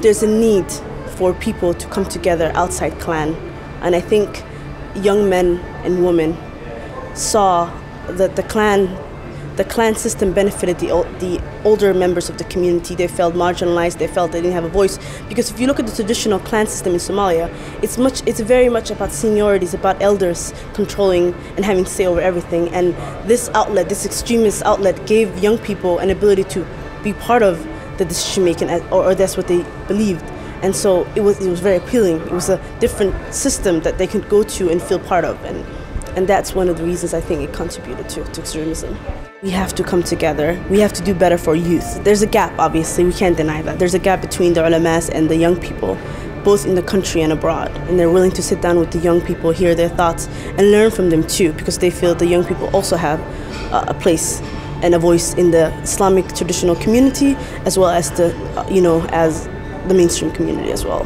there's a need for people to come together outside clan. And I think young men and women saw that the clan system benefited the older members of the community. They felt marginalized, they felt they didn't have a voice. Because if you look at the traditional clan system in Somalia, it's very much about seniority, it's about elders controlling and having say over everything. And this outlet, this extremist outlet, gave young people an ability to be part of the decision making, or that's what they believed. And so it was very appealing. It was a different system that they could go to and feel part of. And that's one of the reasons I think it contributed to extremism. We have to come together. We have to do better for youth. There's a gap, obviously, we can't deny that. There's a gap between the ulamas and the young people, both in the country and abroad. And they're willing to sit down with the young people, hear their thoughts, and learn from them too, because they feel the young people also have a place and a voice in the Islamic traditional community, as well as as the mainstream community as well.